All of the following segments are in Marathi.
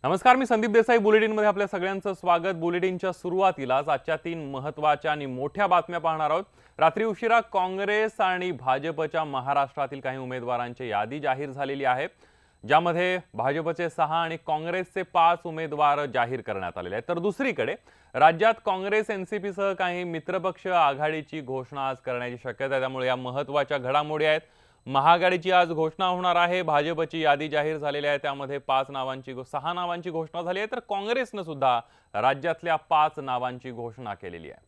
नमस्कार, मी संदीप देसाई. बुलेटिनमध्ये आपल्या सगळ्यांचं स्वागत. बुलेटिनच्या सुरुवातीलाच आजच्या 3 महत्त्वाच्या आणि मोठ्या बातम्या पाहणार आहोत. रात्री उशिरा काँग्रेस आणि भाजपच्या महाराष्ट्रातील काही उमेदवारांची यादी जाहीर झालेली आहे, ज्यामध्ये भाजपचे 6 आणि काँग्रेसचे 5 उमेदवार जाहीर करण्यात आलेले आहेत. तर दुसरीकडे राज्यात काँग्रेस एनसीपीसह काही मित्रपक्ष आघाडीची घोषणा आज करण्याची शक्यता आहे. त्यामुळे या महत्त्वाच्या घडामोडी आहेत. महाआघाडीची आज घोषणा होणार आहे. भाजपची यादी जाहीर झालेली आहे, त्यामध्ये 6 नावांची घोषणा झाली आहे. तर काँग्रेसने सुद्धा राज्यातल्या 5 नावांची घोषणा केलेली आहे.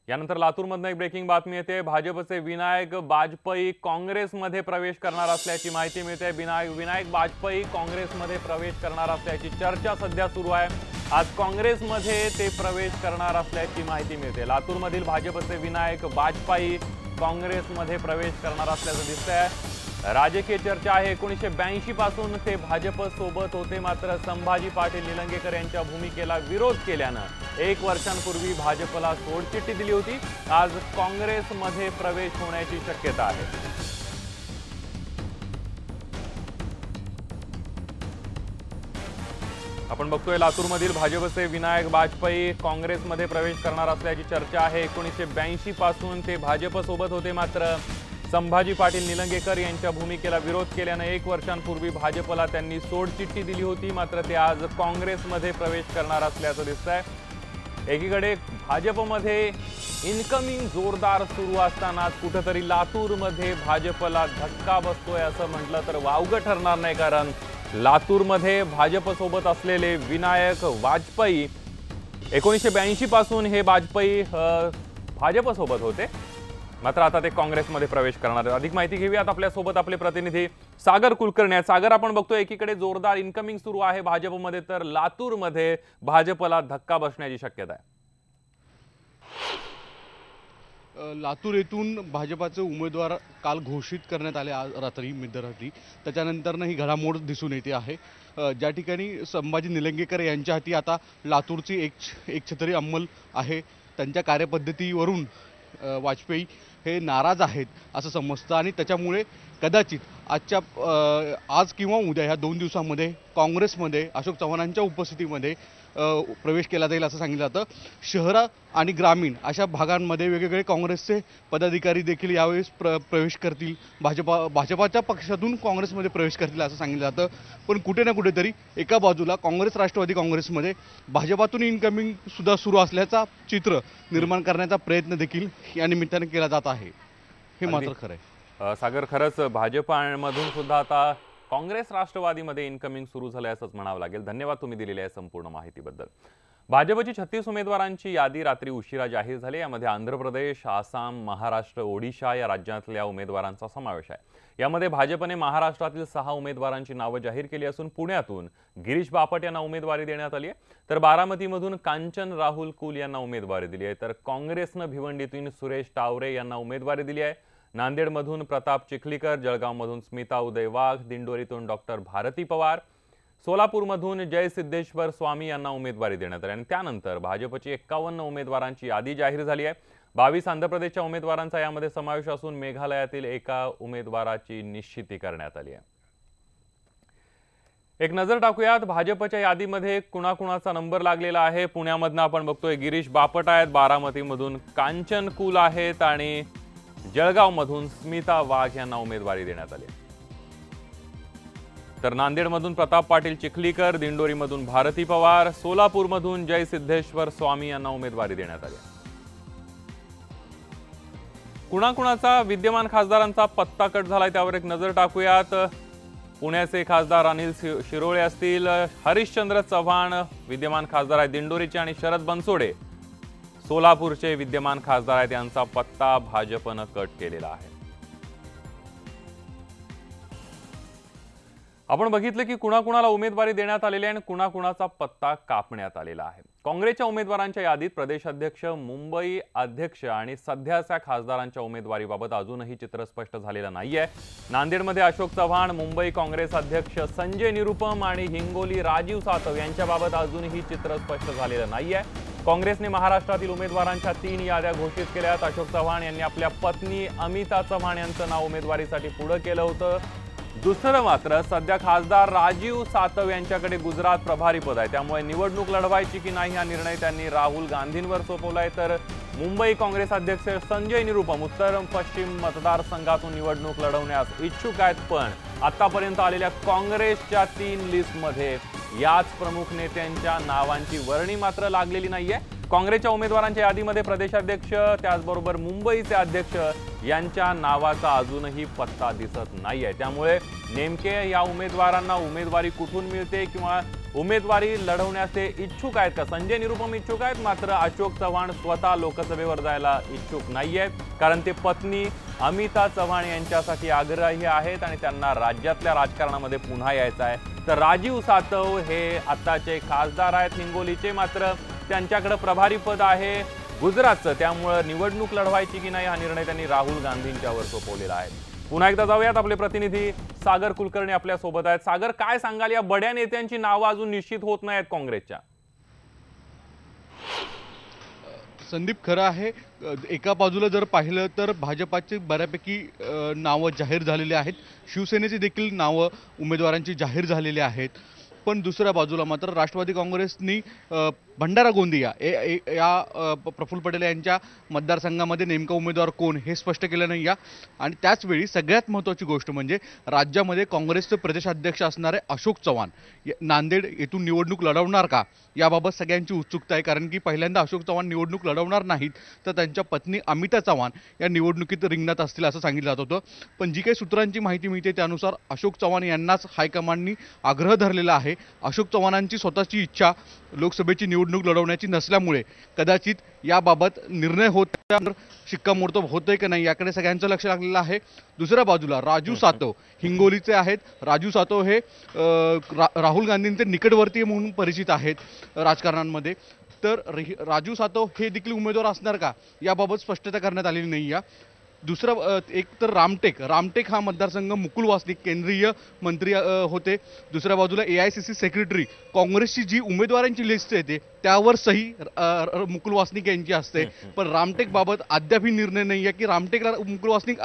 यानंतर लातूरमधून एक ब्रेकिंग बातमी येते. भाजपचे विनायक बाजपेयी काँग्रेसमध्ये प्रवेश करणार असल्याची माहिती मिळते. विनायक बाजपेयी काँग्रेसमध्ये प्रवेश करणार असल्याची चर्चा सध्या सुरू आहे. आज काँग्रेसमध्ये ते प्रवेश करणार असल्याची माहिती मिळते. लातूरमधील भाजपचे विनायक बाजपेयी काँग्रेसमध्ये प्रवेश करणार असल्याचं दिसतंय. राजकीय चर्चा आहे. 1982 पासून ते भाजप सोबत होते, मात्र संभाजी पाटील निलंगेकर यांच्या भूमिकेला विरोध केल्यानं 1 वर्षांपूर्वी भाजपला सोडचिठ्ठी दिली होती. आज काँग्रेसमध्ये प्रवेश होण्याची शक्यता आहे. आपण बघतोय लातूरमधील भाजपचे विनायक बाजपेयी काँग्रेसमध्ये प्रवेश करणार असल्याची चर्चा आहे. 1982 पासून ते भाजप सोबत होते, मात्र संभाजी पाटील निलंगेकर यांच्या भूमिकेला विरोध केल्याने 1 वर्षांपूर्वी भाजपला त्यांनी सोडचिठ्ठी दिली होती, मात्र ते आज काँग्रेसमध्ये प्रवेश करणार असल्याचं दिसतंय. एकीकडे भाजपमध्ये इनकमिंग जोरदार सुरू असताना कुठेतरी लातूरमध्ये भाजपला धक्का बसतोय असं म्हटलं तर वावगं ठरणार नाही, कारण लातूरमध्ये भाजपसोबत असलेले विनायक बाजपेयी 1982 पासून हे बाजपेयी भाजपसोबत होते, मात्र आता ते काँग्रेसमध्ये प्रवेश करणार आहेत. अधिक माहिती घेऊयात. आपल्यासोबत आपले प्रतिनिधी सागर कुलकर्णी आहेत. सागर, आपण बघतोय एकीकडे जोरदार इनकमिंग सुरू आहे भाजपमध्ये, तर लातूरमध्ये भाजपला धक्का बसण्याची शक्यता आहे. लातूर येथून भाजपाचे उमेदवार काल घोषित करण्यात आले आज रात्री मध्यरात्री. त्याच्यानंतरनं ही घडामोड दिसून येते आहे. ज्या ठिकाणी संभाजी निलंगेकर यांच्या हाती आता लातूरची एक छत्री अंमल आहे. त्यांच्या कार्यपद्धतीवरून वाजपेयी हे नाराज आहेत असं समजतं आणि त्याच्यामुळे कदाचित आज किंवा उद्या ह्या 2 दिवसांमध्ये काँग्रेसमध्ये अशोक चव्हाणांच्या उपस्थितीमध्ये प्रवेश केला जाईल असं सांगितलं जातं. शहर आणि ग्रामीण अशा भागांमध्ये वेगवेगळे काँग्रेसचे पदाधिकारी देखील यावेळेस प्रवेश करतील. भाजपाच्या पक्षातून काँग्रेसमध्ये प्रवेश करतील असं सांगितलं जातं. पण कुठे ना कुठेतरी एका बाजूला काँग्रेस राष्ट्रवादी काँग्रेसमध्ये भाजपातून इनकमिंग सुद्धा सुरू असल्याचा चित्र निर्माण करण्याचा प्रयत्न देखील या निमित्ताने केला जात आहे. हे मात्र खरं आहे. सागर, खरंच भाजपमधून सुद्धा आता काँग्रेस राष्ट्रवादीमध्ये इनकमिंग सुरू झाले असंच म्हणावं लागेल. धन्यवाद तुम्ही दिलेल्या संपूर्ण माहितीबद्दल. भाजपची 36 उमेदवारांची यादी रात्री उशिरा जाहीर झाली. यामध्ये आंध्र प्रदेश, आसाम, महाराष्ट्र, ओडिशा या राज्यातल्या उमेदवारांचा समावेश आहे. यामध्ये भाजपने महाराष्ट्रातील 6 उमेदवारांची नावं जाहीर केली असून पुण्यातून गिरीश बापट यांना उमेदवारी देण्यात आली आहे, तर बारामतीमधून कांचन राहुल कुल यांना उमेदवारी दिली आहे. तर काँग्रेसनं भिवंडीतून सुरेश टावरे यांना उमेदवारी दिली आहे. नांदेडमधून प्रताप चिखलीकर, जळगावमधून स्मिता उदय वाघ, दिंडोरीतून डॉक्टर भारती पवार, सोलापूरमधून जय सिद्धेश्वर स्वामी यांना उमेदवारी देण्यात आली. आणि त्यानंतर भाजपची 51 उमेदवारांची यादी जाहीर झाली आहे. 22 आंध्र प्रदेशच्या उमेदवारांचा यामध्ये समावेश असून मेघालयातील एका उमेदवाराची निश्चिती करण्यात आली आहे. एक नजर टाकूयात भाजपच्या यादीमध्ये कुणाकुणाचा नंबर लागलेला आहे. पुण्यामधनं आपण बघतोय गिरीश बापट आहेत, बारामतीमधून कांचन कुल आहेत आणि जळगावमधून स्मिता वाघ यांना उमेदवारी देण्यात आली. तर नांदेडमधून प्रताप पाटील चिखलीकर, दिंडोरीमधून भारती पवार, सोलापूरमधून जय सिद्धेश्वर स्वामी यांना उमेदवारी देण्यात आली. कुणाकुणाचा विद्यमान खासदारांचा पत्ता कट झालाय त्यावर एक नजर टाकूयात. पुण्याचे खासदार अनिल शिरोळे असतील, हरिश्चंद्र चव्हाण विद्यमान खासदार आहेत दिंडोरीचे, आणि शरद बनसोडे सोलापूरचे विद्यमान खासदार आहेत. यांचा पत्ता भाजपनं कट केलेला आहे. आपण बघितलं की कुणाकुणाला उमेदवारी देण्यात आलेली आहे आणि कुणाकुणाचा पत्ता कापण्यात आलेला आहे. काँग्रेसच्या उमेदवारांच्या यादीत प्रदेशाध्यक्ष, मुंबई अध्यक्ष आणि सध्याच्या खासदारांच्या उमेदवारीबाबत अजूनही चित्र स्पष्ट झालेलं नाहीये. नांदेडमध्ये अशोक चव्हाण, मुंबई काँग्रेस अध्यक्ष संजय निरुपम आणि हिंगोली राजीव सातव यांच्याबाबत अजूनही चित्र स्पष्ट झालेलं नाहीये. काँग्रेसने महाराष्ट्रातील उमेदवारांच्या 3 याद्या घोषित केल्यात। अशोक चव्हाण यांनी आपल्या पत्नी अमिता चव्हाण यांचं नाव उमेदवारीसाठी पुढे केलं होतं। दुसरं मात्र सध्या खासदार राजीव सातव यांच्याकडे गुजरात प्रभारी पद आहे, त्यामुळे निवडणूक लढवायची की नाही हा निर्णय त्यांनी राहुल गांधींवर सोपवलाय। तर मुंबई काँग्रेस अध्यक्ष संजय निरुपम उत्तर पश्चिम मतदारसंघातून निवडणूक लढवण्यास इच्छुक आहेत, पण आतापर्यंत आलेल्या काँग्रेसच्या 3 लिस्टमध्ये याच प्रमुख नेत्यांच्या नावांची वर्णी मात्र लागलेली नाहीये। काँग्रेसच्या उमेदवारांच्या यादीमध्ये प्रदेशाध्यक्ष त्याचबरोबर मुंबईचे अध्यक्ष यांच्या नावाचा अजूनही पत्ता दिसत नाहीये, त्यामुळे नेमके या उमेदवारांना उमेदवारी कुठून मिळते किंवा उमेदवारी लढवण्यास ते इच्छुक आहेत का? संजय निरुपम इच्छुक आहेत, मात्र अशोक चव्हाण स्वतः लोकसभेवर जायला इच्छुक नाहीयेत, कारण ते पत्नी अमिता चव्हाण यांच्यासाठी आग्रही आहेत आणि त्यांना राज्यातल्या राजकारणामध्ये पुन्हा यायचं आहे। तर राजीव सातव हे आताचे खासदार आहेत हिंगोलीचे, मात्र त्यांच्याकडे प्रभारी पद आहे गुजरातचं, त्यामुळे निवडणूक लढवायची की नाही हा निर्णय त्यांनी राहुल गांधींच्यावर सोपवलेला आहे। पुन्हा एकदा जाऊयात, आपले प्रतिनिधी सागर कुलकर्णी आपल्या सोबत आहेत। सागर, काय सांगाल, या बड्या नेत्यांची नावं अजून निश्चित होत नाहीत काँग्रेसच्या? संदीप, खरं आहे, एका बाजूला जर पाहिलं तर भाजपाचे बऱ्यापैकी नावं जाहीर झालेली आहेत, शिवसेनेची देखील नावं उमेदवारांची जाहीर झालेली आहेत, पण दुसऱ्या बाजूला मात्र राष्ट्रवादी काँग्रेसनी भंडारा गोंदिया या प्रफुल्ल पटेल यांच्या मतदारसंघामध्ये नेमका उमेदवार कोण हे स्पष्ट केलं नाही या। आणि त्याचवेळी सगळ्यात महत्त्वाची गोष्ट म्हणजे राज्यामध्ये काँग्रेसचे प्रदेशाध्यक्ष असणारे अशोक चव्हाण नांदेड येथून निवडणूक लढवणार का याबाबत सगळ्यांची उत्सुकता आहे, कारण की पहिल्यांदा अशोक चव्हाण निवडणूक लढवणार नाहीत तर त्यांच्या पत्नी अमिता चव्हाण या निवडणुकीत रिंगणात असतील असं सांगितलं जात होतं। पण जी काही सूत्रांची माहिती मिळते त्यानुसार अशोक चव्हाण यांनाच हायकमांडनी आग्रह धरलेला आहे। अशोक चव्हाणांची स्वतःची इच्छा लोकसभेची निवडणूक लढवण्याची नसल्यामुळे कदाचित याबाबत निर्णय शिक्कामोर्तब होतंय की नाही याकडे सगळ्यांचं लक्ष लागलेलं आहे। दुसऱ्या बाजूला राजू सातव हिंगोलीचे आहेत। राजू सातव हे राहुल गांधींचे निकटवर्तीय म्हणून परिचित आहेत राजकारणामध्ये, तर राजू सातव हे देखील उमेदवार असणार का याबाबत स्पष्टता करण्यात आलेली नाही या। दुसरा एक तर रामटेक हा मतदारसंघ मुकुल वासनिक केंद्रीय मंत्री होते, दुसऱ्या बाजूला AICC सेक्रेटरी, काँग्रेसची जी उमेदवारांची लिस्ट येते त्यावर सही मुकुल वासनिक यांची असते, पण रामटेक बाबत अद्याप निर्णय नाही आहे की रामटेक मुकुल वासनिक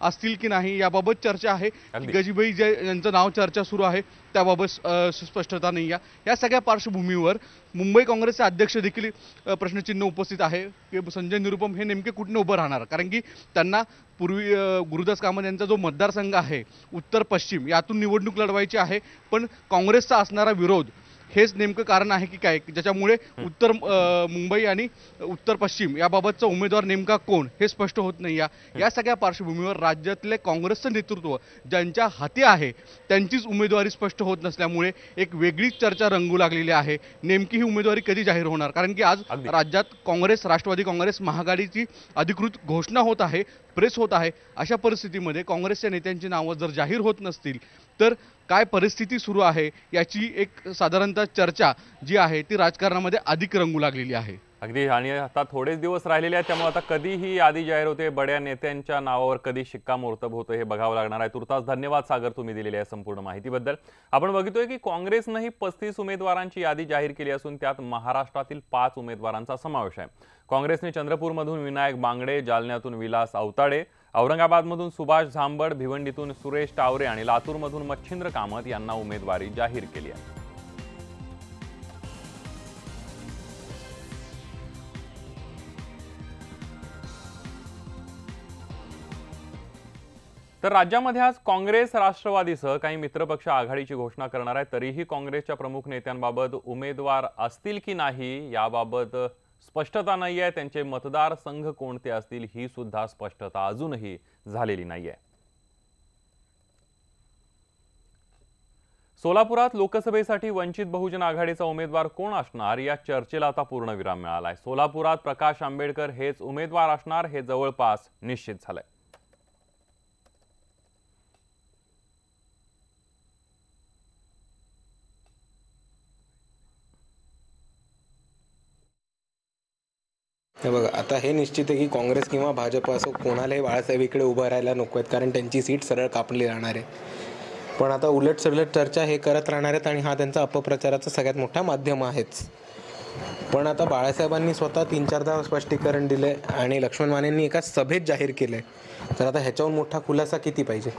असतील की नाही याबाबत चर्चा आहे। गजीबाई यांचं नाव चर्चा सुरू आहे त्याबाबत स्पष्टता नाही आहे। या सगळ्या पार्श्वभूमीवर मुंबई काँग्रेसचे अध्यक्ष देखील प्रश्नचिन्ह उपस्थित आहे की संजय निरुपम हे नेमके कुठे उभं राहणार, कारण की त्यांना पूर्वी गुरुदास कामत यांचा जो मतदारसंघ आहे उत्तर पश्चिम यातून निवडणूक लढवायची आहे, पण काँग्रेसचा असणारा विरोध हेच नेमकं कारण आहे की काय ज्याच्यामुळे उत्तर मुंबई आणि उत्तर पश्चिम याबाबतचा उमेदवार नेमका कोण हे स्पष्ट होत नाही। या सगळ्या पार्श्वभूमीवर राज्यातले काँग्रेसचं नेतृत्व ज्यांच्या हाती आहे त्यांचीच उमेदवारी स्पष्ट होत नसल्यामुळे एक वेगळीच चर्चा रंगू लागलेली आहे। नेमकी ही उमेदवारी कधी जाहीर होणार, कारण की आज राज्यात काँग्रेस राष्ट्रवादी काँग्रेस महाआघाडीची अधिकृत घोषणा होत आहे, प्रेस होत आहे। अशा परिस्थितीमध्ये काँग्रेसच्या नेत्यांची नावं जर जाहीर होत नसतील तर काय परिस्थिती सुरू आहे याची एक साधारणतः चर्चा जी आहे ती राजकारणामध्ये अधिक रंगू लागलेली आहे। अगदी, आणि आता थोडेच दिवस राहिलेले आहेत, त्यामुळे आता कधी ही यादी जाहीर होते, बड्या नेत्यांच्या नावावर कधी शिक्कामोर्तब होतं हे बघावं लागणार आहे। तुर्तास धन्यवाद सागर, तुम्ही दिलेल्या संपूर्ण माहितीबद्दल। आपण बघतोय की काँग्रेसनंही 35 उमेदवारांची यादी जाहीर केली असून त्यात महाराष्ट्रातील 5 उमेदवारांचा समावेश आहे। काँग्रेसने चंद्रपूरमधून विनायक बांगडे, जालन्यातून विलास अवताडे, औरंगाबादमधून सुभाष झांबड, भिवंडीतून सुरेश टावरे आणि लातूरमधून मच्छिंद्र कामत यांना उमेदवारी जाहीर केली आहे। तर राज्यामध्ये आज काँग्रेस राष्ट्रवादीसह काही मित्रपक्ष आघाडीची घोषणा करणार आहेत, तरीही काँग्रेसच्या प्रमुख नेत्यांबाबत उमेदवार असतील की नाही याबाबत स्पष्टता नाही आहे। त्यांचे मतदारसंघ कोणते असतील ही सुद्धा स्पष्टता अजूनही झालेली नाही आहे। सोलापुरात लोकसभेसाठी वंचित बहुजन आघाडीचा उमेदवार कोण असणार या चर्चेला आता पूर्णविराम मिळालाय। सोलापुरात प्रकाश आंबेडकर हेच उमेदवार असणार हे जवळपास निश्चित झालंय। हे बघा, आता हे निश्चित आहे की काँग्रेस किंवा भाजप असो कोणालाही बाळासाहेब इकडे उभं राहायला नको आहेत, कारण त्यांची सीट सरळ कापली राहणार आहे। पण आता उलट सलट चर्चा हे करत राहणार आहेत आणि हा त्यांचा अपप्रचाराचा सगळ्यात मोठा माध्यम आहेच। पण आता बाळासाहेबांनी स्वतः 3-4दा स्पष्टीकरण दिले आणि लक्ष्मण मानेंनी एका सभेत जाहीर केले, तर आता ह्याच्यावर मोठा खुलासा किती पाहिजे?